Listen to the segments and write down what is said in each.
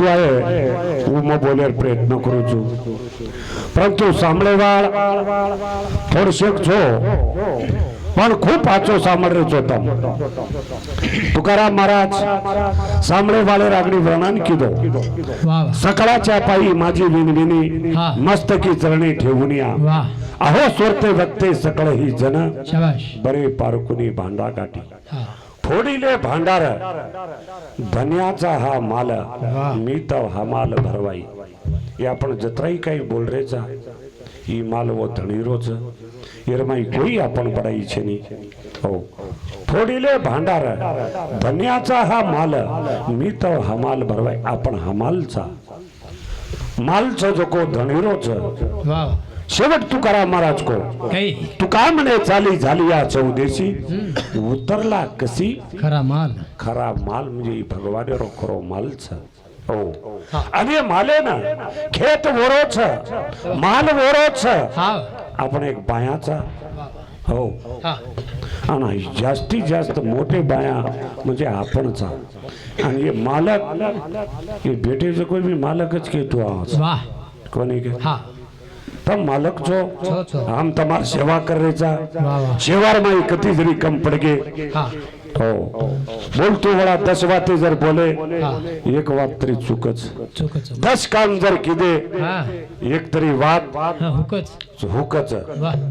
हेतुआए હું બોલેર પ્રયત્ન કરું છું, પરંતુ સાંભળેવાળ થોડશેક છો પણ ખૂબ પાછો સાંભળે છો તમ તુકારામ મહારાજ સાંભળેવાળે રાગડી વર્ણન કીધો સકળाच्या पायी माझी विनविनी मस्तकी चरणी ठेवूनिया अहो सोरते वक्ते सकळ ही जन बरे पारकुनी भांडा गाठी फोडीले भांडार धन्याचा हा माल मी तर हा माल भरवाई ये आपण जत्राई काही बोल रे जा ही माल वो धणीरोच एरमाई कोई आपण पडाई छे नी हो फोडीले भांडार धन्याचा हा माल मी तर हा माल भरवाई आपण हा मालचा मालचा जो को धणीरोच वाह शेवट तुकाराम महाराज को तुका म्हणे चाली झाली या चौदेशी उतरला कशी खरा माल म्हणजे भगवान रो खरो मालच हो आणि माले ना खेत वरोच माल वरोच आपण एक बायाचा हो आणि जास्तीत जास्त मोठे बाया म्हणजे आपणचा आणि हे मालक हे भेटेचं कोई भी मालकच घेतो वाह कोणी के हा तम मालक छो हम तमार सेवा करेचा सेवार में कती जरी कम पड़ गए हो बोलतो वाला 10 बातें जर बोले एक बात तरी चुकच 10 काम जर किदे एक तरी बात हुकच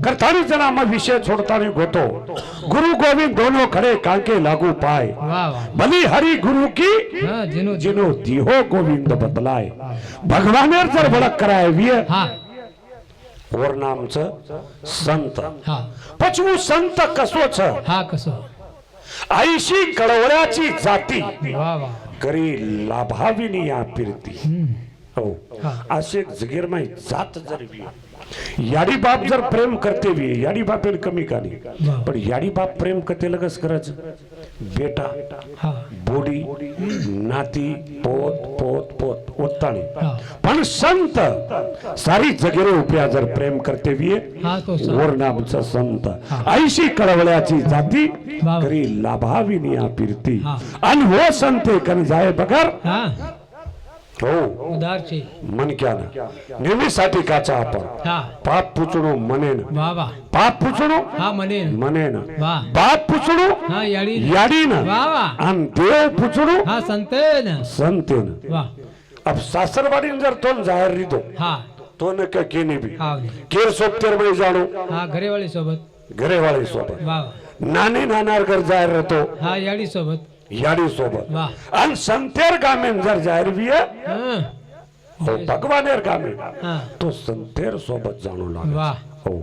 करतानी जना में विषय छोड़ता नहीं गोतो गुरु गोविंद दोनों खड़े कांके लागू पाए भली हरि गुरु की जिनो दिहो गोविंद बदलाए भगवान जर बड़क कराए विये और नामचं संत पचवू संत कसो छ हा कसो आईशी कळवळ्याची जाती करी लाभाविनी या फिरती हो असे जगीर में जात जरवी याडी बाप जर प्रेम करते भी याडी बाप कमी कानी पण याडी बाप प्रेम करते लगस करच बेटा बोडी नाती पोत पोत पोत उत्ताणी पण संत सारी जगेरे उप्या जर प्रेम करते भी और नामचं संत ऐशी कळवळ्याची जाती करी लाभाविनी या फिरती आणि वो संते कन जाय बगर हो उदारची मन क्या ना नेहमीसाठी काचा आपण पाप पुचणो मनेन पाप पुचणो हा मनेन बाप पुचणो हा याडीन आणि देव पुचणो हा संतेन अब सासरवाडीन जर तोन जाहीर रिदो तो न केनी भी केर सोबतेर में जाणो हा घरेवाली सोबत नानी नानार घर जाहीर रहतो हा याडी सोबत आणि संतेर गामेन जर जाहीर भी हो भगवानेर गामे तो संतेर सोबत जाणू लागला हो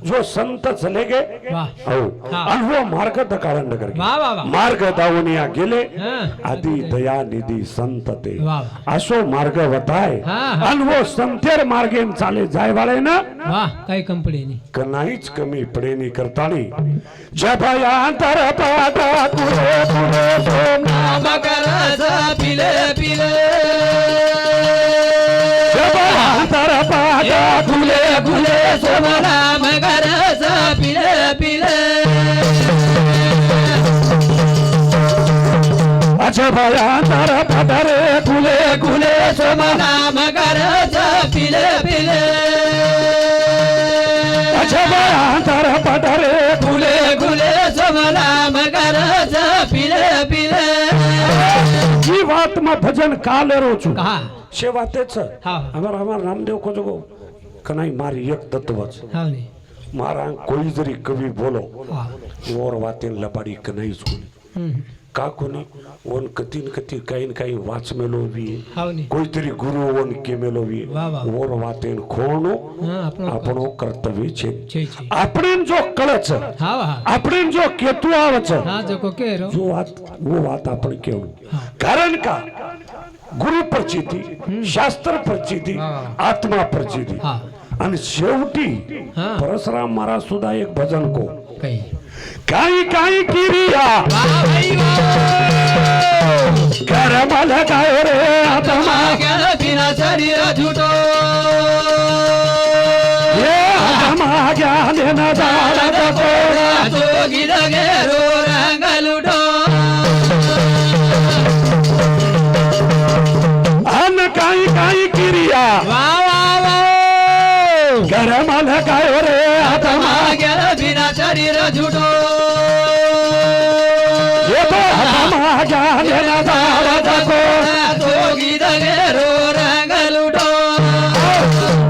जो संत चले गए हो आणि वो मार्ग दकाळण नगर मार्ग दावनिया गेले आदि दया निधी संत ते असो मार्ग वताय आणि वो संतेर मार्गेन चाले जाय वाले ना वाह काही कंपनी नाही कनाईच कमी पडे नी करतानी जभया अंतर पाटा तुरे तुरे सोम नाम करस पिले पिले जभया अंतर पाटा तुले तुले सोम नाम करस पिले पिले जभया अंतर पाटा रे कुले कुले सोम नाम करस पिले पिले अंतर पटरे गुले गुले समनाम करस पिले पिले जीवात में भजन काले रो छु कहा सेवा तेच हमार रामदेव को जगो कनाई मारी एक तत्वच मारा कोई जरी कवि बोलो और बातें लबाड़ी कनाई सुनी का कोनी ओन कतीन कती काइन काई वाच मेलो भी कोई तरी गुरु ओन के मेलो भी और वातेन खोनो आपनो कर्तव्य छे आपणेन जो कळच आपणेन जो केतु आवच जो वो बात आपण केवू कारण का गुरु प्रचिती शास्त्र प्रचिती आत्मा प्रचिती आणि शेवटी परशुराम महाराज सुद्धा एक भजन को काई काई किरिया करमल काय रे आत्मा क्या बिना शरीर झूठो ये आत्मा क्या देना दाड कोरा जोगी लगे रो रंग लुटो अन वा वा वा गरम लगायो रे आत्मा गेला बिना शरीर झुटो ये तो आत्मा ज्ञान दावा दाखो जोगी दगेरो रंग लुटो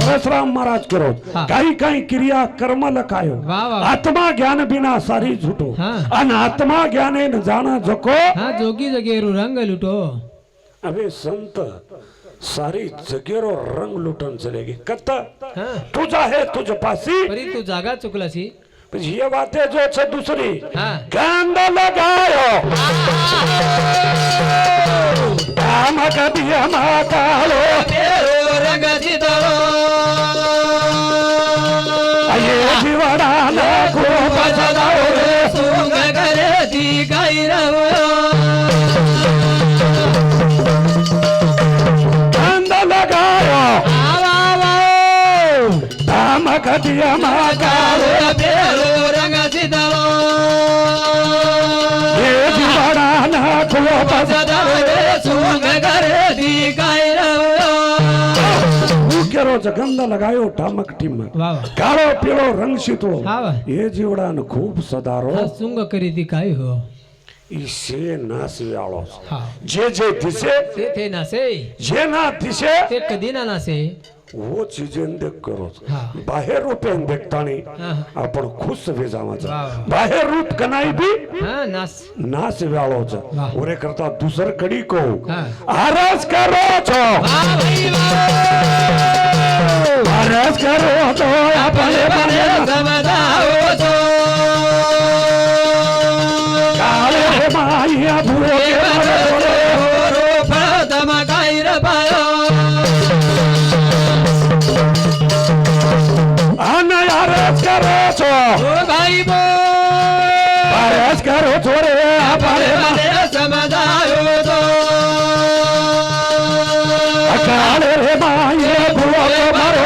परशुराम महाराज करो हाँ. काही काही क्रिया कर्म लखायो वाह, वाह. आत्मा ज्ञान बिना सारी झूठो हाँ. અને આત્મા જ્ઞાને ન જાણા જકો હા જોગી જગેરો રંગ લૂટો હવે સંત सारी जगेरो रंग लुटन चलेगी कत्ता હા तुझा है तुझ पासी ફરી તું જાગા ચુકલા છી પછી ये बातें जो છે दूसरी હા गंध लगायो काम कभी हम कालो તેરો રંગ જીતળો ये जीवड़ा ना को बसदाओ रे સુંગ કરે જી ગાઈ રહો गंध लगायो આવા આવા काम कभी हम कालो તેરો રંગ જીતળો ये जीवड़ा ना को સદાઓ રે સુંગ કરે જી ગાઈ રહો केरो गंध लगायो ठामक टीमक વાહ વાહ काळो पीळो रंग शीतळो હા વાહ ये जीवडान खूप सदारो આ સુંગ કરી દી કાઈ हो ईसे नासव्याळो હા जे जे दिसे તે થે ના સે जे ना दिसे તે કદી ના ના સે वो चीजें देख करो હા बाहेर रूपेन देखतानी હા आपण खुश वे जावाचं वाह, वाह. बाहेर रूप कनाई बी હા નાસ नास व्याळोच वाह. ओरे करता दुसर कडी को હા आरस करो छो વાહ ભાઈ વાહ आरस करो तो अपने बने સમજાવો તો काले माया भूले मरे રો ફતમ કાઈ રપાયો आना आरस करो छो ઓ ભાઈ બો आरस करो छो रे अपने મને સમજાવો તો काले रे माया भूले मरे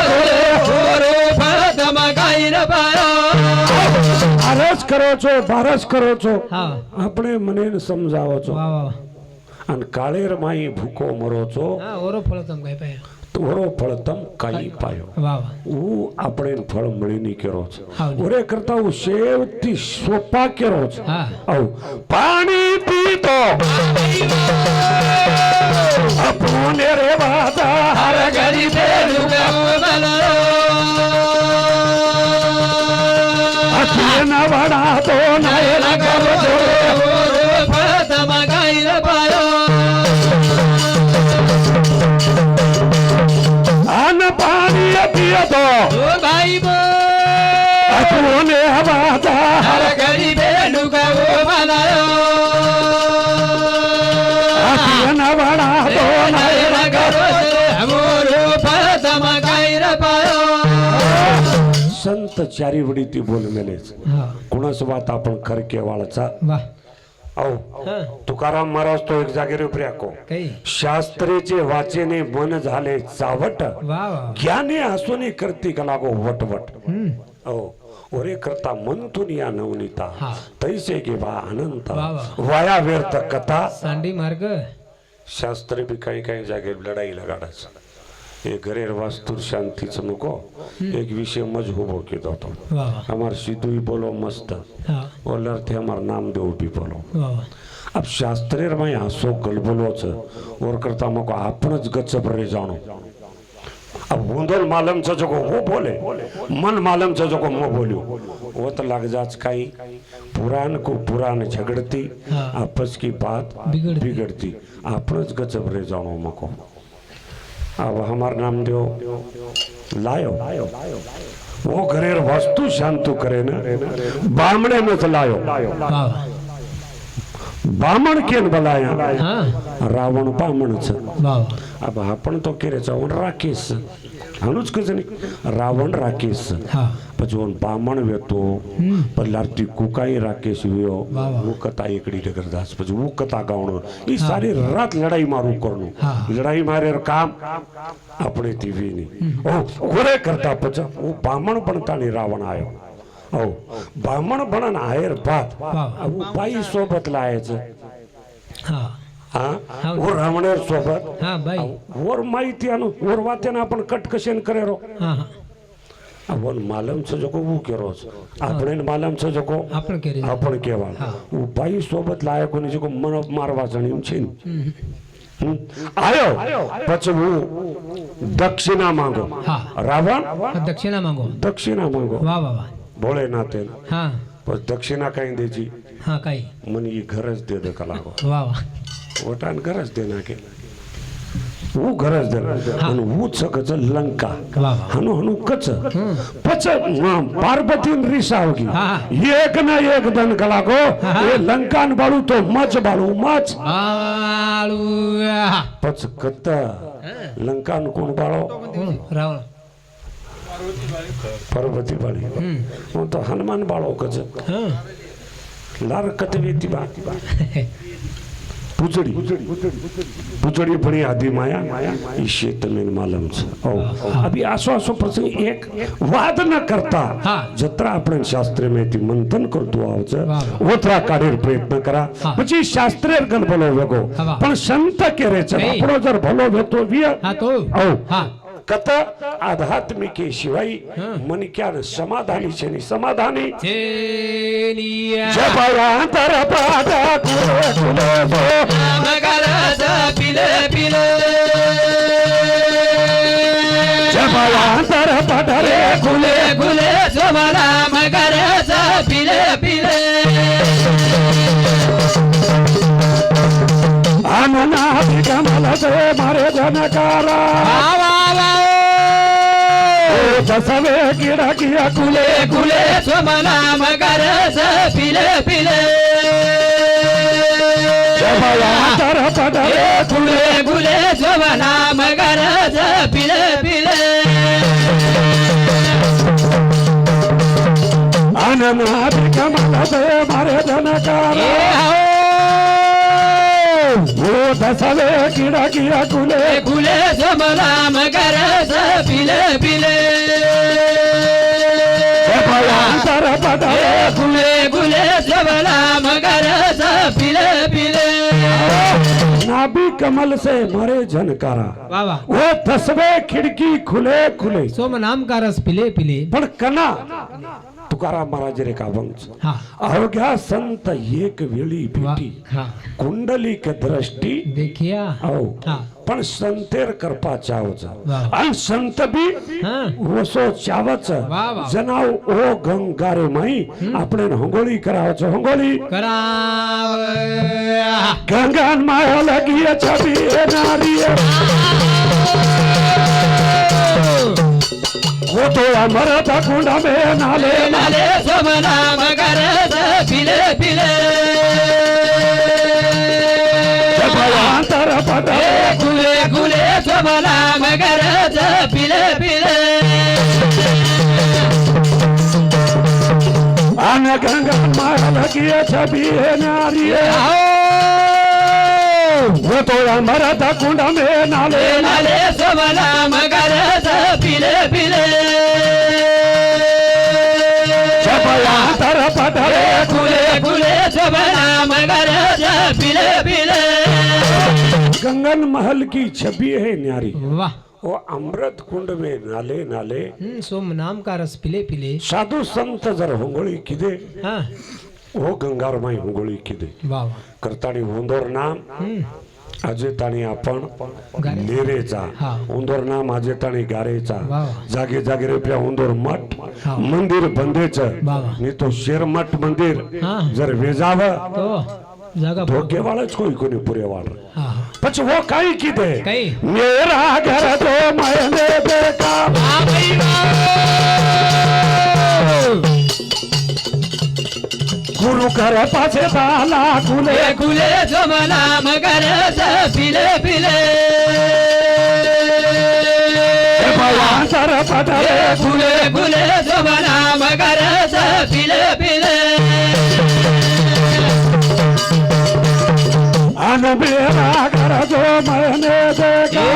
રો ફતમ કાઈ રપાયો आरस करो छो बारस करो छो હા આપણે મને સમજાવો છો વાહ વાહ અને કાળેર માઈ ભૂકો મરો છો હા ઓરો ફળ તમ કાઈ પાયો તોરો ફળ તમ કાઈ પાયો વાહ વાહ હું આપણે ફળ મળી ની કર્યો છે હા. ઓરે કરતા હું સેવથી સોપા કર્યો છે હા આવ પાણી પીતો અપને રે વાતા હર ઘડી ગરીબે લુગાઓ બલો અખે ના વડા તો નાય લગાવો છો રો ફતમ કાઈ રપાયો આન પાણી પીતો ઓ ભાઈ બો અપને વાતા હર ગરીબે લુગાઓ બનાયો અખે ના વડા તો નાય લગાવો મોરો ફતમ કાઈ રપાયો संत चारी वडीती बोल मेले હા कुणाच बात आपण खर केवाळचा વાહ औ હા तुकाराम महाराज तो एक जागेवर प्र्याको કઈ शास्त्रेचे वाचेने मन झाले चावट વાહ વાહ ज्ञाने हसुनी करती लागो वटवट औ ओरे करता मन तुनिया नवनीता हा. तैसे गे वा अनंत वा वा. वाया व्यर्थ कथा सांडी मार्ग शास्त्र बी काही काही जागे लढाई लगाडायचं हे घरेर वास्तू शांतीच नको एक विषय मज उभो केलो होतो વાહ વાહ हमार सिद्धू ही बोलो मस्त હા ओलर थे हमार नामदेव भी बोलो વાહ વાહ अब शास्त्रेर में हसो गलबलो छ और करता मको आपणच गच्चप रे जाणो अब वुंदल मालम छ जको वो बोले मन मालम छ जको मो बोल्यो वो तो लग जाच काई पुराण को पुराण झगड़ती हाँ। आपस की बात बिगड़ती। बिगड़ती आपणच गच्चप रे जाणो मको अब हमार नामदेव लायो वो घरेर वस्तु शांतु करे ना बामणे में तो लायो વાહ વાહ बामण केन बलाया હા रावण बामण छ વાહ વાહ अब आपण तो केरे चावण राकेश हानुच कज नाही रावण राकेश હા પછી બામણ વેતો પછી લારતી કુકાઈ રાકેશ વ્યો વાહ વાહ. હું કથા એકડી ડગરદાસ પછી હું કથા ગાવણો એ સારી રાત લડાઈ મારું કરનું હા. લડાઈ મારે કામ આપણે ટીવી ની ઓ ઘરે કરતા પછી હું બામણ બનતાની રાવણ આવ્યો ઓ બામણ બનન આયર બાદ વાહ. હું બાઈ સોબત લાય છે હા हा वो रावणेर सोबत हा बाई वर माहिती आनो वर वात्यानं आपण कट कशेन करेरो हा हा आपण मालमचं जको वो केरोच आपण मालमचं जको आपण केरी आपण केवा वो बाई सोबत लायक होने जको मन मारवा जणीम छे आयो પછી હું દક્ષિણા માંગો હા રાવણ दक्षिणा मागो દક્ષિણા માંગો वा वा वा ભોળેનાથે हा પછી દક્ષિણા કઈ દેજી हा काही મને ઈ ઘર જ દે દે કલાકો वा वा ઓટાન ઘર જ દે નાખે હું ઘર જ દે અને હું છકચ લંકા वा वा હનો હનો કચ પછી પાર્વતી રીસાવગી હા. એક ના એક દન કલાકો એ લંકાન બાળું તો મચ બાળું મચ आलू પછી કત લંકાન કોણ બાળો रावण પાર્વતી બાળી હું તો હનુમાન બાળો કચ हा લાર કતવેતી બા પૂજડી પૂજડી ભણી આદિ માયા ઈશે તમે માલમ છે અભી આસો આસો પ્રસંગ એક વાદ ન કરતા હા. જત્રા આપણે શાસ્ત્રે મેથી મંથન કરતું આવશે વાહ. ઓતરા કાઢી પ્રયત્ન કરા હા. પછી શાસ્ત્રે ગણ ભલો વેગો હા, વાહ. પણ સંત કેરે છે નહીં. આપણો જર ભલો વેતો વિય हा तो ઓ हा કત આધ્યાત્મિક શિવાય મન ક્યારે સમાધાની છે ની સમાધાની चेनिया જબયાંતર પાદા કુલે કુલે સો मगरज पिले पिले જબયાંતર પઢરે गुले गुले सोमना मगरज पिले पिले આનના કમલ દે મારે જનકારા आवा आवा દસવે કીડા કિયા કુલે गुले गुले सोमना मगरज पिले पिले જબયાંતર પઢરે गुले गुले सोमना मगरज पिले पिले આનના કમલ દે મારે જનકારા ઓ દસવે કીડા કિયા કુલે गुले सोमना मगरज पिले पिले જબયાંતર પઢરે गुले गुले सोमना मगरज पिले पिले नाभि कमल से मरे झनकारा वा वा वो दसवे खिड़की खुले खुले सोम नाम का रस पिले पिले पण कना तुकाराम महाराज रे का वंश हा अवघ्या संत एक वेळी वा भेटी हा कुंडलिक दृष्टी देखिया औ हा पण संतेर करपा चावच वा. आणि संत बी हा वसो चावच वा, वा. जनाव ओ गंगारे माई આપણે હંગોળી કરાવો છો હંગોળી कराव ગંગાન માયા લગી છબી એ નારી वो तो अमृत कुंड में नाले नाले सोमना मगरज पिले पिले जबयांतर पदे गुले गुले सोमना मगरज पिले पिले आन गंगा माया लगी छबी है नारी वो तो अमृत कुंड में नाले नाले सोमना मगरज पिले पिले जबयांतर पदे गुले गुले सोमना मगरज पिले पिले गंगन महल की छवि है न्यारी वाह वो अमृत कुंड में नाले नाले सोम नाम का रस पिले पिले साधु संत जर होंगोळी किदे हाँ वो गंगार माई होंगोळी किदे वाह वाह करताणी उंदोर नाम આજે તાણી આપણ ગારે. લેરેचा હા. ઉંદોર નામ આજે તાણી ગારેचा વાહ. જાગે જાગે રે પ્યા ઉંદોર મઠ હા. મંદિર બંધે છે વાહ. ની તો શેર મઠ મંદિર હા. જર વેજાવ तो जगह ધોકે વાળે જ કોઈ કોની પૂરે વાળ हाँ પછી वो કાઈ કીધે कई મેરા ઘર તો મેને બેટા ગુરુ ઘર પાસે તાલા ખુલે गुले सोमना मगरज पिले पिले ભयांતર પદરે गुले गुले सोमना मगरज पिले पिले આન મેરા ઘર તો મેને બેટા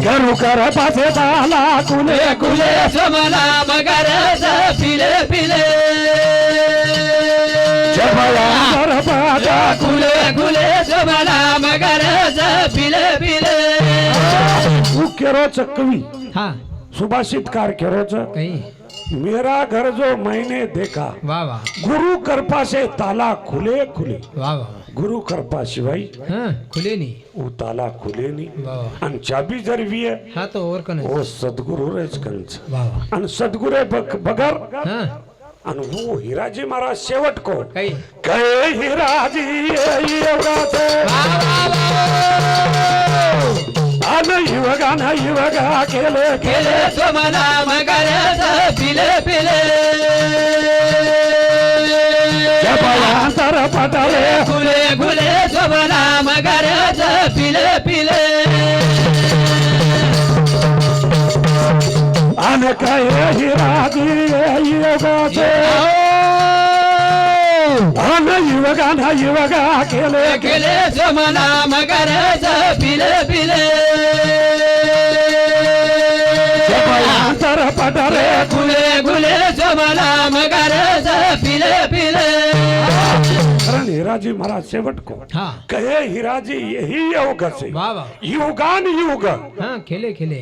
ઘરુ ઘર પાસે તાલા ખુલે गुले सोमना मगरज पिले पिले ભयांતર પદરે खुले खुले शोभना मगर पिले पिले હું કેરો છે કવિ हाँ सुभाषितकार केरो છે कहीं मेरा घर जो मैंने देखा वाह वाह गुरु कृपा से ताला खुले खुले वाह वाह गुरु कृपा सिवाय हाँ खुले नहीं वो ताला खुले नहीं वाह वाह અને ચાબી જરવી હે हाँ तो और कने ઓ સદગુરુ રે જ કંચ वाह वाह અને સદગુરે બગર हाँ અને હું હીરાજી મારા સેવટ કો कहीं કહે હીરાજી એ એવડા છે અને યુવગા કેલે खेले शोभना मगर पिले पिले કે ભયાંતર પટલે खुले खुले शोभना मगर पिले पिले અને કહે હીરાજી એ એવડા છે અને યુવગા કેલે खेले शोभना मगर पिले पिले કે ભયાંતર પટલે खुले खुले शोभना मगर पिले पिले कारण हीराजी मारा सेवट को हाँ कहे हीराजी यही योग से वाह वाह युगान युग हाँ खेले खेले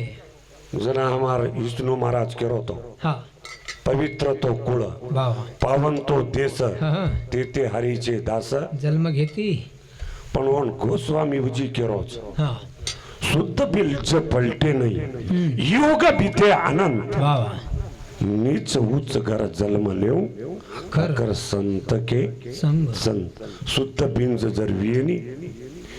जना हमार विष्णु महाराज करो तो हाँ पवित्र तो कुळ वाह वाह पावन तो देश हाँ हाँ ते हरीचे दास जन्म घेती पण ओन गोस्वामी उजी केरो हाँ शुद्ध बिल ज पलटे नहीं योग बीते आनंद वाह वाह नीच उच्च घर जन्म लेव खर कर संत के संग संत शुद्ध बिंज जर वियनी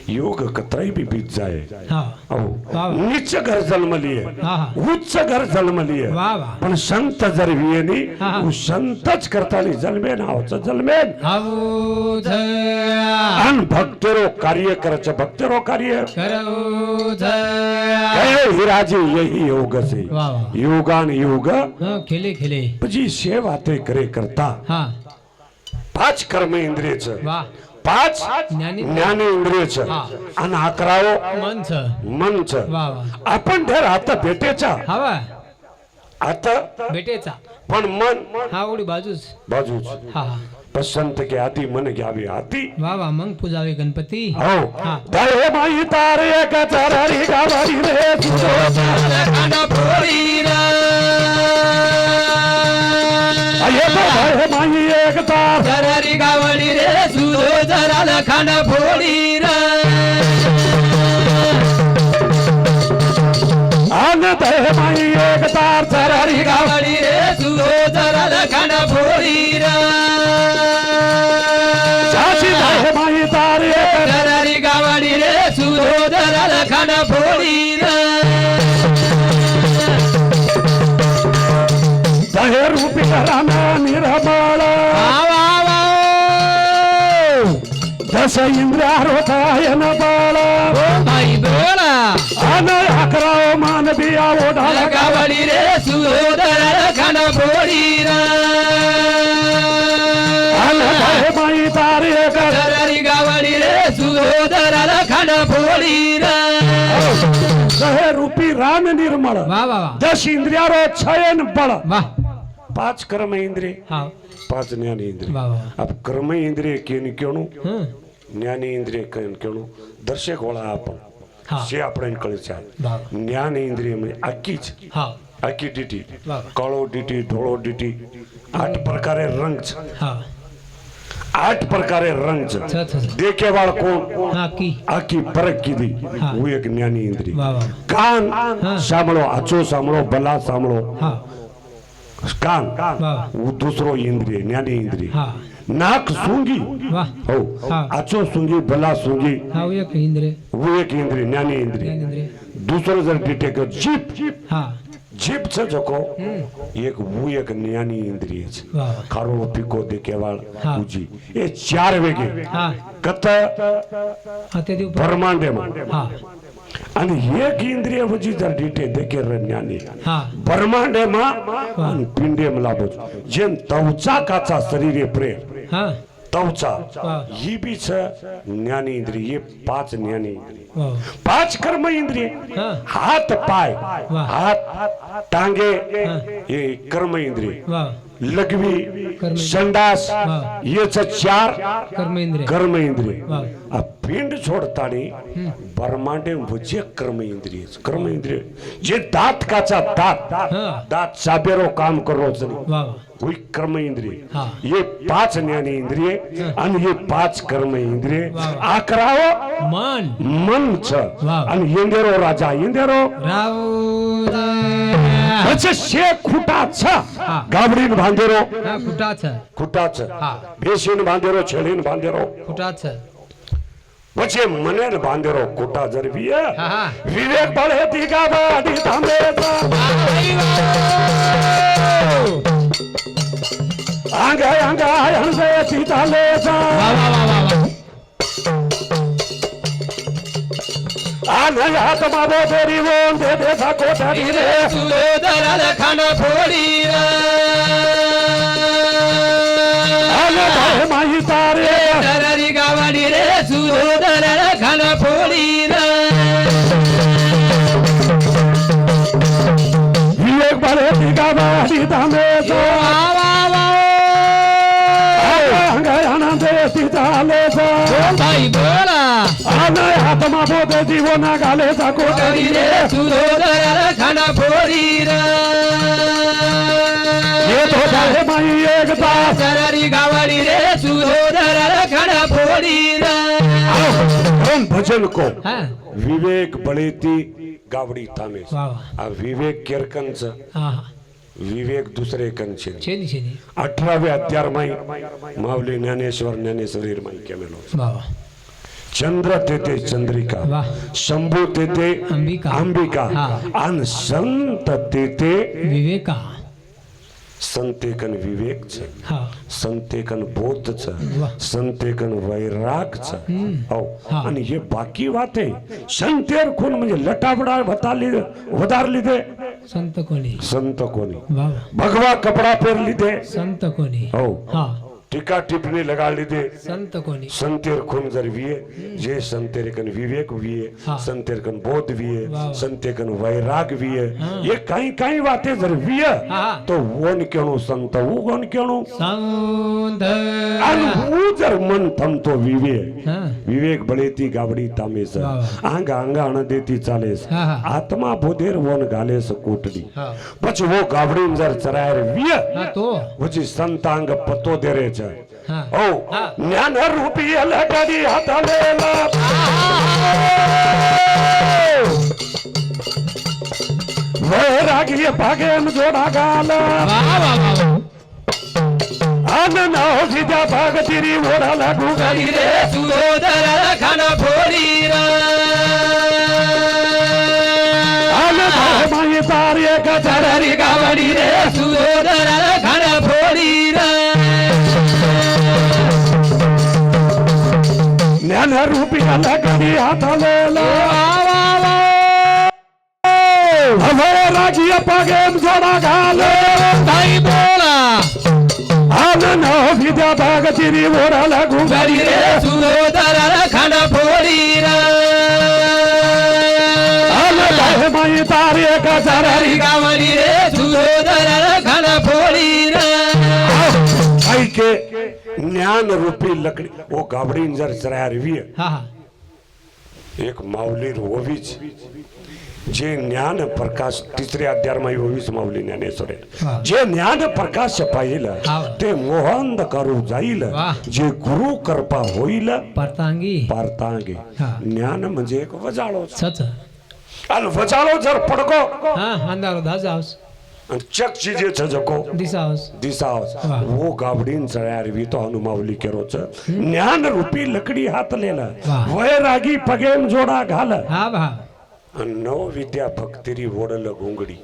योग कतराई भी बीत जाए हाँ अहो वाह. नीच घर जन्म लिए हा हा उच्च घर जन्म लिए वाह वाह पण संत जर वियनी हा, हा. उ संतच करतानी जन्मेन आवच जन्मेन आऊध अन भक्तरो कार्य करच भक्तरो कार्य करऊध कहे हीराजी यही योग से वाह वाह योगान योग हाँ खेले खेले પછી સેવાતે કરે કરતા हाँ પાંચ કર્મ ઇન્દ્રિય છે वाह પાંચ જ્ઞાની જ્ઞાન ઇન્દ્રિય છે હા. અને આકરાઓ मन छ મન છે वाह वाह आपण ढेर हात भेटेचा हवा हात बेटेचा पण मन हा उडी बाजूच बाजू છે हा हा પસંત કે આતી મન કે આવી આતી वाह वाह मंग पूजावे गणपती हो હા દહે માઈ તારે એક ચરરી ગાવારી રે સુરો આયે તો દહે માઈ એક તાર जरारी गावडी रे सुरो जरा लखान फोडी रे આન દહે માઈ એક તાર ચરરી ગાવ गावडी रे सुरो जरा लखान फोडी रे સાચી દહે માઈ તારે એક जरारी गावडी रे सुरो जरा लखान फोडी रे દહે રૂપી રાના નિર્મળ દસ ઇન્દ્રિયારો થાય ન બાળ भाई बोला અને આકરાઓ માનવી આવો ઢાળા गावडी रे सुरो जरा लखान फोडी रे અને દહે માઈ તારે એક जरारी गावडी रे सुरो जरा लखान फोडी रे દહે રૂપી રાન નિર્મળ वाह वाह वाह 10 ઇન્દ્રિયારો છયન બળ वाह 5 કર્મ ઇન્દ્રિય हाँ 5 જ્ઞાન ઇન્દ્રિય वाह वाह अब कर्म इंद्रिय केनी केणु हाँ ज्ञान इंद्रिय केणु दर्शक वाला आपण हाँ जे आपण कळे છે वाह જ્ઞાન इंद्रिय में आकी જ हाँ આકી ડીટી વાહ. કાળો ડીટી ધોળો ડીટી 8 પ્રકારે રંગ છે हाँ 8 પ્રકારે રંગ છે छ छ छ। દેખે વાળ કોણ हाँ की આકી પરખ કીધી હા. હું એક જ્ઞાની ઇન્દ્રિય वाह वाह કાન હા. સાંભળો આચો સાંભળો ભલા સાંભળો हाँ કાન વાહ. હું દૂસરો ઇન્દ્રિય જ્ઞાની ઇન્દ્રિય हाँ નાક સૂંઘી वाह हो હા. આચો સૂંઘી ભલા સૂંઘી हाँ वो एक इंद्र वो एक इंद्रिय ज्ञानी इंद्रिय इंद्र दूसरो जर डिटे कर जीप हाँ जीप છે જોકો એક वो एक ज्ञानी इंद्रिय છે वाह वाह ખારો પીકો દેકેવાળ હા. ઉજી એ ચાર વેગે हाँ કત हाथे दी ऊपर બ્રહ્માંડેમાં हाँ અને એક ઇન્દ્રિય વજી જર ડીટે દેકે ર જ્ઞાની हाँ બ્રહ્માંડેમાં અને પિંડેમાં લાભો જેમ તવચા કાચા શરીરે પ્રેર हाँ તવચા વાહ. ये भी છે જ્ઞાની इंद्रिय ये 5 ज्ञानी इंद्रिय वाह 5 कर्म इंद्रिय हाँ हाथ पाय वाह. हाथ टांगे हाँ. ये कर्म इंद्रिय वाह लघवी कर्म. संडास हा. याच 4 कर्मेंद्रिय कर्म इंद्रिय वा. पिंड छोडतानी ब्रह्मांडे वजे कर्म इंद्रिय जे दात काचा दात हा. दात साबेरो काम करोच नाही वा कोई कर्म इंद्रिय हा. ये 5 ज्ञानी इंद्रिय आणि हे 5 कर्म इंद्रिय वा. 11 मन मन छ वा. आणि इंद्रो राजा इंद्रो राव अच्छा शे खुटा छ हा. गाबडीन बांधेरो हा कुटाच खुटा छ हा. भेशीन बांधेरो छेडीन बांधेरो कुटाच પછી મને ને બાંધેરો કોટા જરવીએ હા હા વિવેક બળે દીગા બાડી ધામે આંગે આંગે હણસે સીતા લે જા વા વા વા વા આ નય હાથમાં બોધેરી વોન દે દેસા કોટાડી રે સુલોદર લખન ફોડી આને ભાઈ માહી તારે દરરી ગાવડી રે સુલોદર લખન ફોડી વિવેક બળે દીગા બાડી ધામે આંગે આનંદે સીતા લે જા ભાઈ બોલા આને હાથમાં બોધે જીવો ના ગાલે સા કોટાડી રે સુલોદર લખન ફોડી ये तो जाए माई एकता દરરી ગાવડી રે સુલોદર લખન ફોડી हम भजन को હા विवेक बळेती गावडी थामे वा वा आ विवेक केरकनच હા હા विवेक दुसरे कंचे છેની છેની 18व्या अध्यायमाई माऊली ज्ञानेश्वरी माई केमेलो वा वा चंद्र तेते चंद्रिका वाह. शंभू तेते अंबिका. अंबिका हा. आणि संत तेते विवेका संतेकन विवेक छ હા संतेकन बोध छ वाह. संतेकन वैराग छ हो हा. आणि हे बाकी वाते संतेर कोण म्हणजे लटाबडा वधार लिधे संत कोणी संत कोणी वा वा भगवा कपडा पेर लिधे संत कोणी हो हा टीका टिप्पणी लगा लिधे संत कोणी संतेर खून जर विये जे संतेरकन विवेक विये हा. संतेरकन बोध विये वाह. संतेकन वैराग विये हा. ये काही काही वाते जर विये हा. तो वोन केणू संत वो कोण केणू संत आणि वो जर मन थमतो विवे हा विवेक बळेती गावडी तामेस वाह. आंग अंगाण देती चालेस हा, हा. आत्मा बोधेर वोन घालेस कोटडी हा પછી वो ગાવડીન જર ચરાયર વિય હા તો પછી સંતાંગ પતો દેરે છે હા ઓ હા. જ્ઞાન રૂપી લગાડી હાથ લેલા વૈરાગી ભાગે એમ જોડા ગાલ વા વા વા આનંદ સીધા ભાગ તીરી ઓડા લાગુ ગાડી રે સુલોદર લખન ફોડી આનંદ માય તારી એક દરરી ગાવડી રે સુલોદર લખન ફોડી જ્ઞાન રૂપી લગાડી હાથ લેલા વૈરાગી ભાગે એમ જોડા ગાલ ભાઈ બોલા આનંદ સીધા ભાગ તીરી ઓડા લાગુ ગાડી ગરી રે રે સુલોદર લખન ફોડી માય તારી એક દરરી ગાવડી રે સુલોદર લખન ફોડી आई के ज्ञान रूपी लकड़ी वो गावड़ी जर चरायर वी हा हा एक माऊली होवीच जे ज्ञान प्रकाश तिसरे अध्याय में होवीच माऊली ज्ञानेश्वर हा. जे ज्ञान प्रकाश पाहिल हा. ते मोहंद करू जाईल वाह. जे गुरु कृपा होईल परतांगी पारतांगे हा. ज्ञान म्हणजे एक वजाळो सच आणि वजाळो जर पडको हा अंधारो दास हाऊस आणि चक चीजे छ जको दिसा हाऊस दिसावस वाह. वो गावडीन चळ्यार वी तो हनुमावली केरोच ज्ञान रूपी लकडी हात लेला वाह. वैरागी पगेम जोडा घाल हा भा आणि नव विद्या भक्तिरी ओडल घोंगडी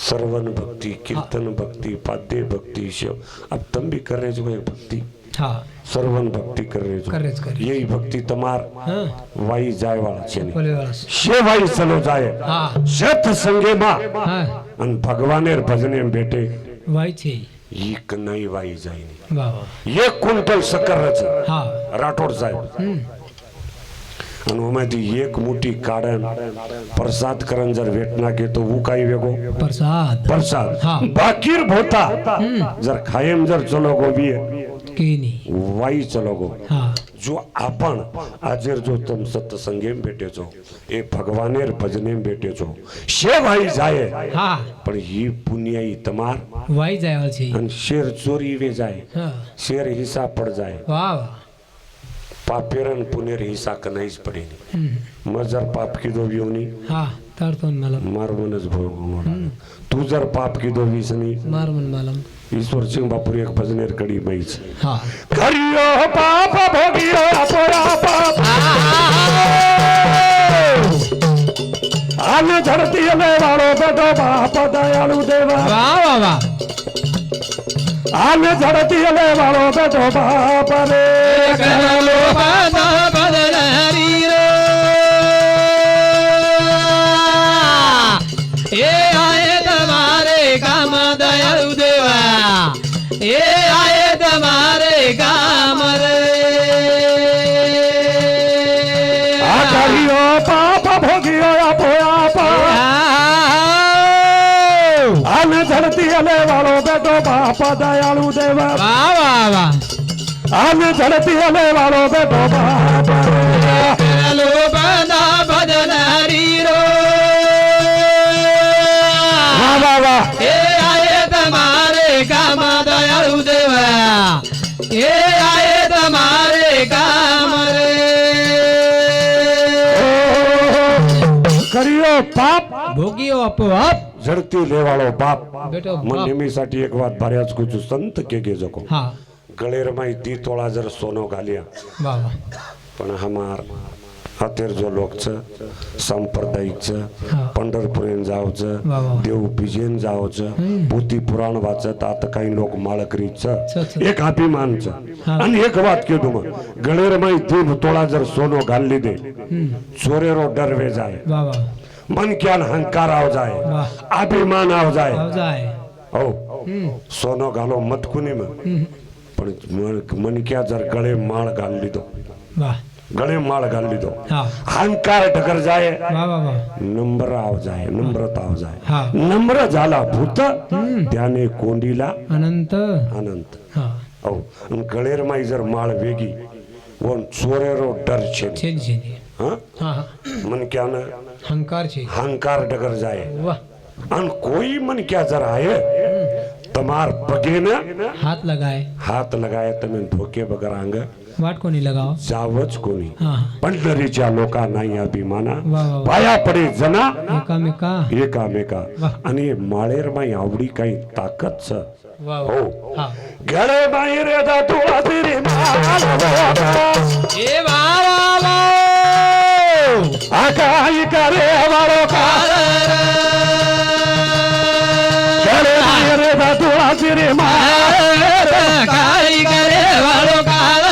श्रवण भक्ति कीर्तन भक्ति पाद्य भक्ति शिव अब तुम भी कर रहे जो ये भक्ति हा श्रवण भक्ति कर रहे कर रहे जो कर यही भक्ति तमार हा वाई जाय वाला छे बोले वाला शे वाई चलो जाए हा शत संगे मा हा अन भगवानेर भजने में बेटे वाई छे एक नहीं वाई जाय नहीं वा वा एक क्विंटल शक्कर रच हा राठोड साहेब आणि ओमध्ये एक मोठी काढण प्रसाद करण जर भेटना के तो वो काही वेगो प्रसाद प्रसाद हा. बाकीर भोता जर खायम जर चलो गो भी की नाही वाई चलो गो हा जो आपण आजर जो तुम सत्संगे में बैठे छो ए भगवानेर भजने में बैठे छो शे भाई जाए हा पण ही पुण्याई तमार वाई जायवर છે અને શેર ચોરી વે જાય હા શેર હિસ્સા પડ જાય વાહ વાહ પાપેરન પુનેર હિસ્સા કનાઈ જ પડે મજર પાપ કીધો વ્યોની હા તારતો માલમ મારું મન જ ભોગવવાનું તું જર પાપ કીધો વિસની માર મન માલમ ઈશ્વર સિંહ બાપુ એક ભજનેર કડી મઈ છે હા કર્યો પાપ ભોગ્યો આપોરા પાપ આને ધરતી અને વાળો બેટો બાપ દયાળુ દેવા વાહ વાહ વાહ આને ધરતી અને વાળો બેટો બાપ રે કરલો બાધા બદલારી રે એ આયે તમારે કામ દયાળુ દેવા એ આયે તમારે કામ રે આ કર્યો પાપ ભોગ્યો આપોરા પાપ આને ધરતી અને વાળો બેટો બાપ દયાળુ દેવા વાહ વાહ વાહ આને ધરતી અને વાળો બેટો બાપ રે કરલો બાધા બદલારી રો વાહ વાહ વાહ એ આયે તમારે કામ દયાળુ દેવા એ આયે તમારે કામ રે કર્યો પાપ ભોગીઓ આપોઆપ ઝડતી લેવાળો બાપ બેટો મને બાપ એમીसाठी એક વાત ભાર્યા જ કુછ સંત કે જકો હા ગળેરમાં દી તોળા જર સોનો ગાલ્યા વાહ વાહ પણ હમાર અત્યાર જો લોક છે સાંપ્રદાયિક છે હા. पंढरपूर जाव છે વાહ વાહ देव बीजेन जाव છે ભૂતિ પુરાણ વાંચત આ તો કઈ લોક માળકરી છે છે. એક અભિમાન છે હા. અને એક વાત કીધું ગળેરમાં દી તોળા જર સોનો ગાલ લીધે ચોરેરો ડર વે જાય વાહ વાહ मन क्या अहंकार आव जाए वाह. अभिमान आव जाए આવ જાય ओ सोनो गालो मत कुनी में पण मन क्या जर गळे माळ घाल लीधो વાહ गळे माळ घाल लीधो હા अहंकार ढकर जाए વાહ वाह वाह नम्र आव जाए नम्रता आव जाए હા नम्र झाला भूत त्याने कोंडीला અનંત अनंत હા ओ गळेर माई जर माळ वेगी वो चोरेरो डर छे છે જ છે જ. हाँ હા હા मन क्या न હંકાર છે अहंकार ढकर जाए વાહ अन कोई मन क्या जरा है तमार पगे न હાથ લગાય हात लगाए तमे धोके बगर अंग વાટકો નહીં લગાવો जावच कोणी હા पंढरीच्या लोका नाही अभिमाना वाह, वाह, वाह. पाया पडे जना એકામેકા एकामेका वाह. आणि माळेर माई आवडी काही ताकद छ વાહ हो વાહ હા गळे माई रे दा तुळसी रे माळ એ વાહ વાહ વાહ आकाई करे वाळो का गळे माई रे दा तुळसी रे माळ કાઈ કરે વાળો કાળ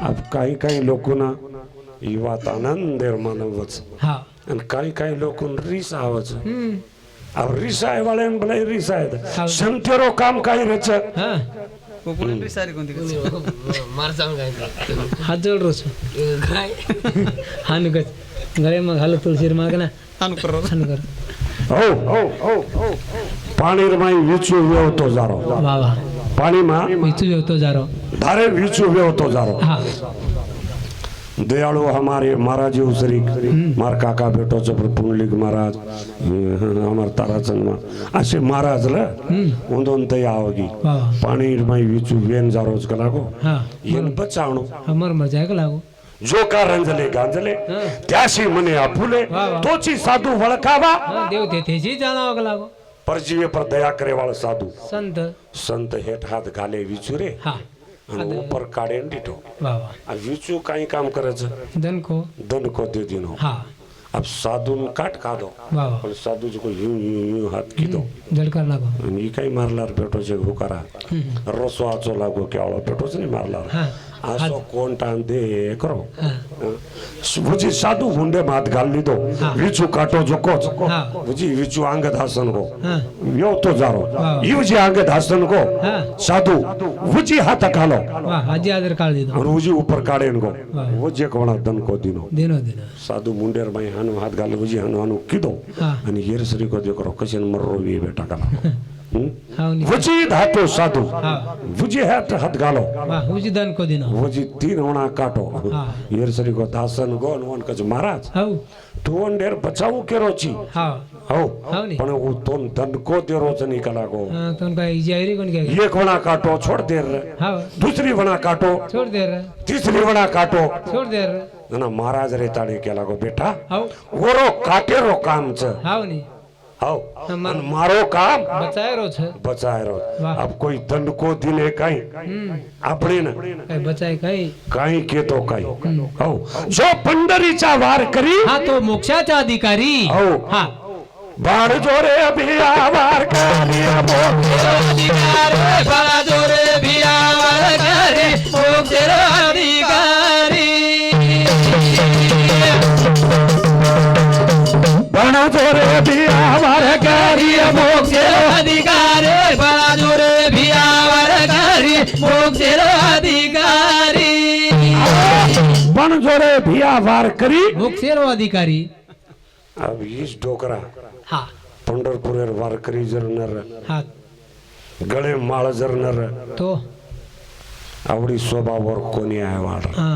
अब काही काही लोकोना ही વાત આનંદેર માનવच હા અને काही काही लोकोन રીસ આવच अब રીસાય વાળાને ભલે રીસાય હા. સંતેરો કામ કાઈ રચ હા પોપુલરી સારી કોંતી હાથ જોડરો છું હાનું કર ગળેમાં હાલો તુલસી માગના આનું કરો હાનું કર हो પાણીમાં વીચું વેવતો જારો વાહ વાહ પાણીમાં મીઠું જોતો જારો ધારે વીચું વેવતો જારો હા दयाळु हमारे महाराज श्री मार काका बेटो च पुंडलिक महाराज हमार ताराचंद असे महाराज ल उंदोन तय आवगी વાહ વાહ पाणी माई वीचू वेन जारोज कलागो હા येन बचावणो અમર મર જાય કે લાગો जो का रंजले गांजले હા. त्याशी मने आपुले वाह, वाह. तोची साधू वळखावा હા દેવ તે તેજી જાણાવો કે લાગો परजीवे पर दया करे वाला साधू સંત संत हेठ हाथ घाले विचुरे હા आणि ऊपर काढे डिटो વાહ વાહ आ विचू काही काम करायचं ધનકો दन को दे दिनो હા अब साधू काट खादो વાહ વાહ पण साधू को यूं यूं यूं हात किदो જડકાર લાગો आणि ही काही मारलार भेटो छे हुकारा रसो आचो लागो केवळो भेटोच नाही मारलार હા આસો કોંટાન દે કરો હા ભુજી સાધુ મુંડે માત ગાલ લીધો હા. વીચું કાટો જોકો હા. ભુજી વીચું આંગત હાસન કો હા યો તો જારો હા. ઈવજી આંગત હાસન કો હા. સાધુ ભુજી હાથ કાલો વાહ હાજી આદર કાઢ દીધો અને ઉજી ઉપર કાઢે ને કો હા. વજે કવણા દન કો દીનો દેનો દેનો સાધુ મુંડેર ભાઈ હાનું હાથ ગાલે ઉજી હાનું કીધો હા. અને યેરસરી કો દેકરો કશન મરરો વી બેટા કાલા હા ની વજી ધાતો સાધુ હા વજી હાથ ગાલો વાહ ઉજી દાન કો દીનો વજી તીન વણા કાટો હા. યેરસરી કો દાસન ગો નવન કજ મહારાજ હાઉ તું ડેર બચાવું કેરો છી હા હો હાઉ ની પણ હું તોન ધન को देरो चनी कला को હા તો કઈ જાયરી કોણ કે एक वणा काटो छोड़ दे रे હા दूसरी वणा काटो છોડ દે રે तीसरी वणा काटो છોડ દે રે ना महाराज रेताड़े केला को बेटा હાઉ ओरो काटेरो काम छ હાઉ ની आओ हमार- अन मारो काम બચાયરો છે बचाएरो वाह. अब कोई दंड को दिले कहीं આપણે ને કઈ બચાય કઈ કઈ કેતો કઈ હો જો પંડરીચા વાર કરી હા તો મોક્ષાचा अधिकारी હાઉ હા બાણ જોરે અભિયા વાર કરી अधिकार बहादुर भियावर करे मोक्षर अधिकारी બાણ જોરે અભિયા વાર કરી मोक्षर अधिकार बहादुर भियावर करे मोक्षर अधिकारी બાણ જોરે ભિયા વાર કરી મોક્ષેરો अधिकारी अब ईस डोकरा હા पंढरपुरेर वारकरी जरनर હા गळे माळ जरनर તો आवडी स्वभावावर कोणी आहे वाढ હા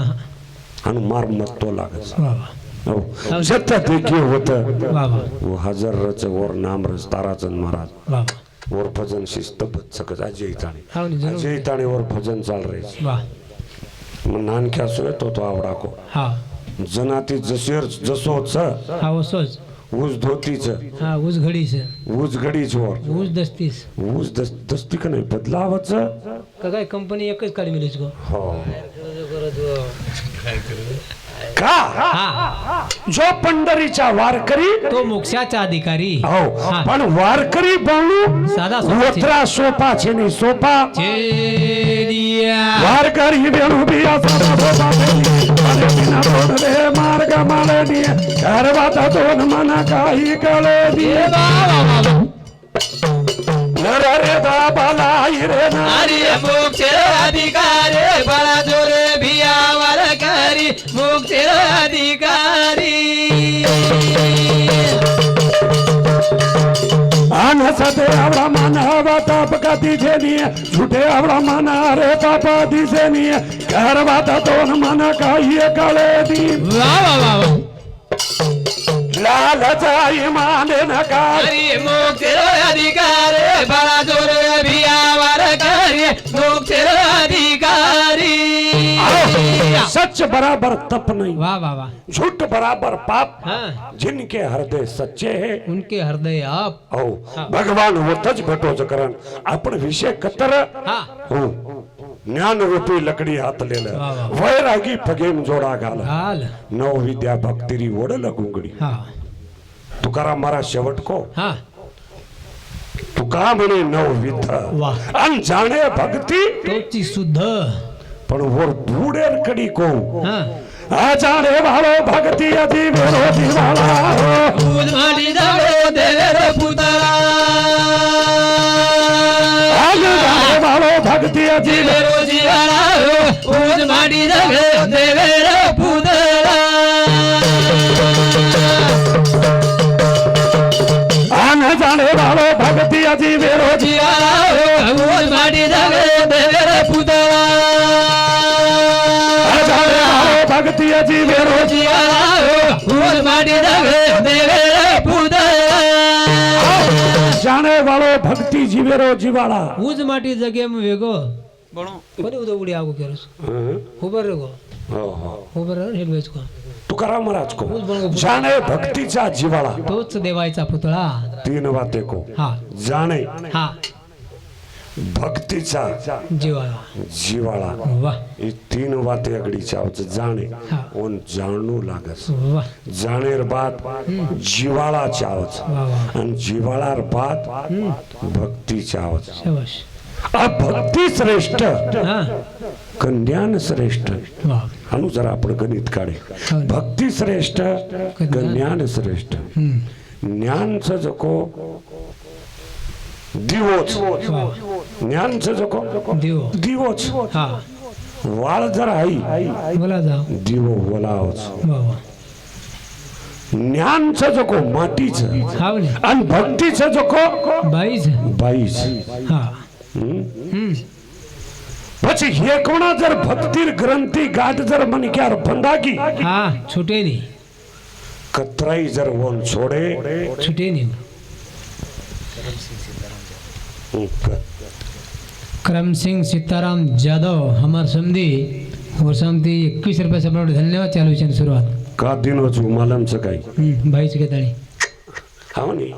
आणि मार मत्तो लागत વાહ વાહ जत देखील होत વાહ વાહ वो हजार रच वर नाम रच ताराचंद महाराज વાહ वर भजन शिस्त सकत अजय ताणी हाव नी जरूर अजय ताणी वर भजन चाल रहे વાહ मग नानक्या सोय तो आवडा को હા जनाती जसेर जसो छ હા ઓસો જ ऊस धोती छ હા ઉસ ઘડી છે ऊस घडी छोर ઉસ દસ્તીસ ऊस दस्ती का नाही बदलावत छ કઈ કંપની એક જ કાઢી મિલી છે हो का હા जो पंढरीचा वारकरी તો મોક્ષાचा अधिकारी हो हा. पण वारकरी बनू साधा सोपा છે. वत्रा सोपा છે ની सोपा ચેડિયા वारकरी बेणू बिया साधा सोपा છે અને बिना रोड रे मार्ग माळे ની घरवाता दोन मना काही कळे दी नर रे दाबाला रे ना हरि मोक्षर अधिकार बहादुर भियावर करे मोक्षर अधिकारी आन सते आवडा मानवा ताप कधी जेनी झुटे आवडा माना रे पापा दिसेनी घरवाता दोन मना काही कळे दी વાહ વાહ વાહ વાહ लालचाई माने नका हरि मोक्षर अधिकार बहादुर भियावर करे मोक्षर अधिकारी सच बराबर तप नहीं વાહ વાહ વાह झूठ बराबर पाप हाँ जिनके हृदय सच्चे है उनके हृदय आप हो भगवान होतच घटोच करण आपण विषय कतर हाँ हो ज्ञान रूपी लकडी हात लेलं वा, वा. वैरागी फगेन जोडा घाल हाल नव विद्या भक्तिरी ओढल गुंगडी हाँ तुकाराम महाराज शेवट को हाँ तुका म्हणे नव विद्ध वाह. अन जाणे भक्ती तोची शुद्ध पण वर बूडेर कडी को हाँ आ जाणे वाळो भक्ती अति विरोधी वाळा दूध माटी दगडो देवेर पुतळा आ जाणे वाळो भक्ती अति देवेरो जिवाळा दूध माटी दगडो देवेर पुतळा आन जाणे वाळो भक्ती अति विरोधी जिवाळा दूध माटी दगडो देवेर पुतळा आ जाणे वाळो भक्ती अति विरोधी जिवाळा दूध माटी दगडो देवेर पुतळा जाणे वाळो भक्ती जीवेरो जीवाळा ઉજ માટી જગ્યા માં વેગો કોને ઉદો ઉડી આગો કેરસ ખબર રેગો ओहो ખબર રે હેલ વેચકો तुकाराम महाराज को जाणे भक्तीचा जीवाळा तोच देवायचा पुतळा तीन वाते को हा जाणे हा भक्तीचा जीवाळा जीवाळा वाह એ तीन વાતે અગડી ચાવ છે જાણે હા. ઓન જાણનું લાગે છે વાહ જાણેર બાદ જીવાળા ચાવ છે વાહ વાહ અને જીવાળાર બાદ ભક્તિ ચાવ છે શાબાશ આ ભક્તિ શ્રેષ્ઠ હા का ज्ञान श्रेष्ठ वा अनुसार आपण गणित काढे भक्ती श्रेष्ठ का ज्ञान श्रेष्ठ ज्ञानचं जको दिवोच वा ज्ञानचं जको देव दिवोच हा वाळ जर आई बोला जाओ दिव बोलावच वा वा ज्ञानचं जको मातीचं हावले आणि भक्तीचं जको बाईज बाईच हा પછી હે કોણા જર ભક્તિર ગ્રંથિ ગાઢ જર મન ક્યાર બંધાગી हा छुटे नहीं કતરાઈ જર વોન છોડે छुटे नहीं करम सिंह सीताराम जादव हमार समधी और समधी 21 रुपये से अपना धन्यवाद चालू है शुरुआत का दिनो छु मालम सकाई भाई से कहता नहीं हाँ नी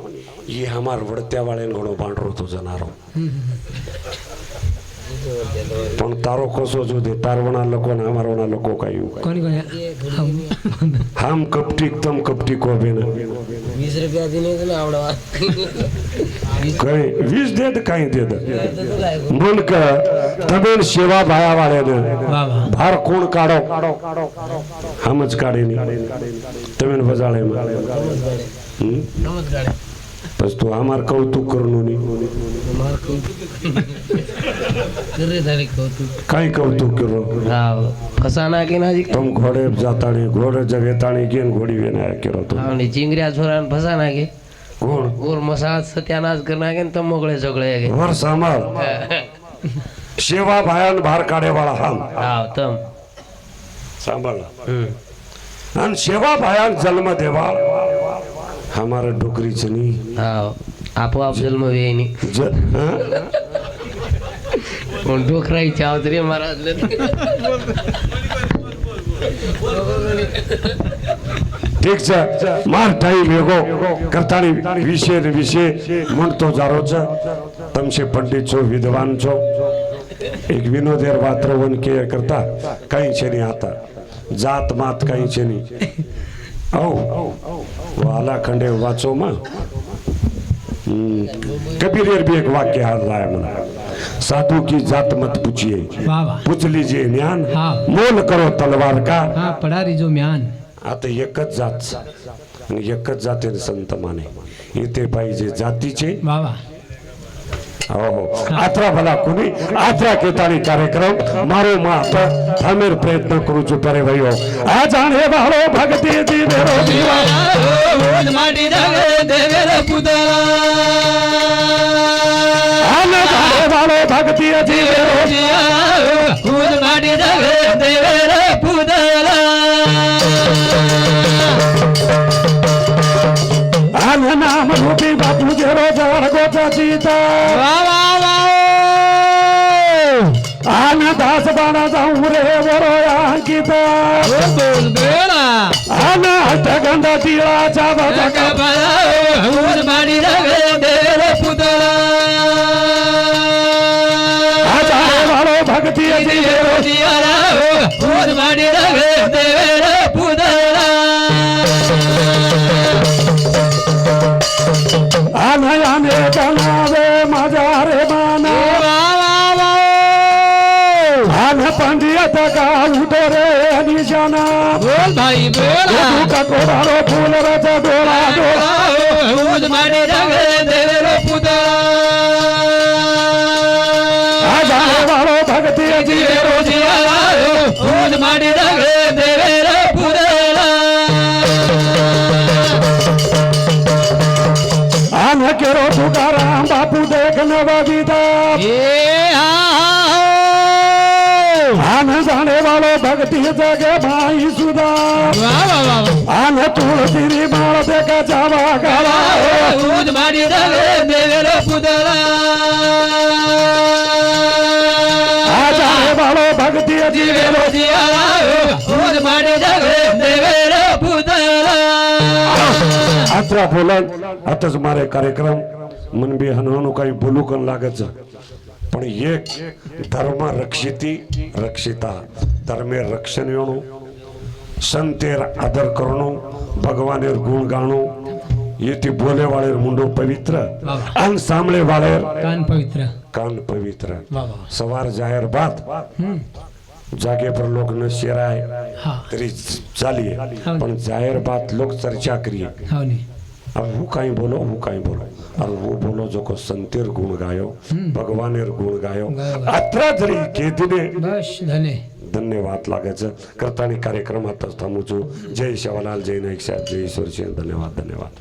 ये हमार वड़त्या वाले घणो बांडरो तो जनारो पण तारो कोसो जो दे तारवना लोको ना हमारोना लोको कायू कौन कौन हम कपटी तम कपटी को बेन 20 रुपया देने को ना आवडवा कई 20 दे दे कई दे दे मन का तबेन सेवा भाया वाले ने वाह वाह भार कोण काढो हमच काढे नी तबेन बजाळे में नमत गाडे बस तू हमार कौतुक करनो नी मार को करे धारे को तू काय कौतुक करो हां फसाना के ना जी तुम घोड़े जाताणी घोड़े जगेताणी गेन घोड़ी वेना करो तो आणि चिंगऱ्या छोरान फसाना के घोड़ और मसाज सत्यानाश करना के तम मोगळे झगळे के वर सांभाळ सेवा भायान भार काढे वाला हम हां तम सांभाळ आणि सेवा भायान जन्म देवा हमारा डोकरी चनी हां आपोआप जन्म वेनी कोण डोकराई चावत रे महाराज ठीक છે માર ટાઈ ભેગો કરતાણી વિશે ને વિશે म्हणतो जारो छ तमसे पंडित છો विद्वान છો एक विनोदेर वात्रवन के करता काही છે नहीं आता जात मात काही છે नहीं औ वाला खंडे वाचो मा कबीर भी एक वाक्य हाल रहा है मना साधु की जात मत पूछिए वाह वाह पूछ लीजिए ज्ञान हाँ। मोल करो तलवार का हाँ पड़ा रही जो म्यान आता एकच जात आणि एकच जातीने संत माने इथे पाहिजे जातीचे वाह वाह हो आत्रा भला कुणी आत्रा केतानी कार्यक्रम मारो मात थामेर प्रयत्न करू छु परे भाईओ आ जाणे वालो भक्ति जी मेरो जीवा ओज माटी जागे देवेर पुतळा आने जाणे वालो भक्ति जी मेरो जिया ओज माटी जागे देवेर पुतळा आने नाम रूपी बापू जेरो जड़ गोचा सीता वाह वाह वाह आने दास बाणा जाऊं रे वरो अंकिता बोल बेला आने अष्टगंधा तीला चावा जगा बला ओज माटी जागे देवेर पुतळा आ जाणे वालो भक्ति जी मेरो जिया ओज माटी जागे देवेर पुतळा आने आने बनावे माझा रे माना आने पंडित का उतरे निशाना बोल भाई बोला का कोडारो फूल रच डोला डोला ओज माटी जागे देवेर पुतळा आ जाणे वालो भक्ति जी मेरो जिया ओज माटी जागे देवेर पुतळा आने केरो तुकाराम बापू देख नवविदा आने जाणे वालो भक्ति जगे भाई सुदा आने तुळसी माळ देखा जावा गावा ओज माटी जागे देवेर पुतळा आ जाणे वालो भक्ति जी मेरो जिया ओज माटी जागे देवेर पुतळा आत्रा बोलन आताच मारे कार्यक्रम मन बी हनहनु काही बोलू कन लागत पण एक धर्म रक्षिती रक्षिता धर्मेर रक्षण येणो संतेर आदर करणो भगवानेर गुण गाणो येती बोले वाळेर मुंडो पवित्र अन सामळे वाळेर कान पवित्र कान पवित्र वाह वाह सवार जाहेर बात जागेवर लोक न शिराय हाँ तरी चाली पण जाहिर बात लोग चर्चा करिए हाँ नहीं अब वो कहीं बोलो और वो बोलो जो को संतेर गुण गायो भगवानेर गुण गायो अत्रा जरी केदिने बस धन्य धन्यवाद लागायचं करताना कार्यक्रमातच थांबू छु जय शिवलाल जय नाईक साहेब जय ईश्वर सिंह धन्यवाद धन्यवाद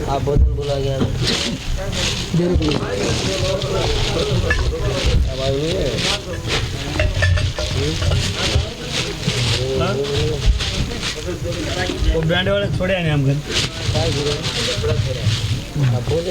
आप भोजन बुला गया वो ब्रांड वाले छोड़े हैं हम घर बोल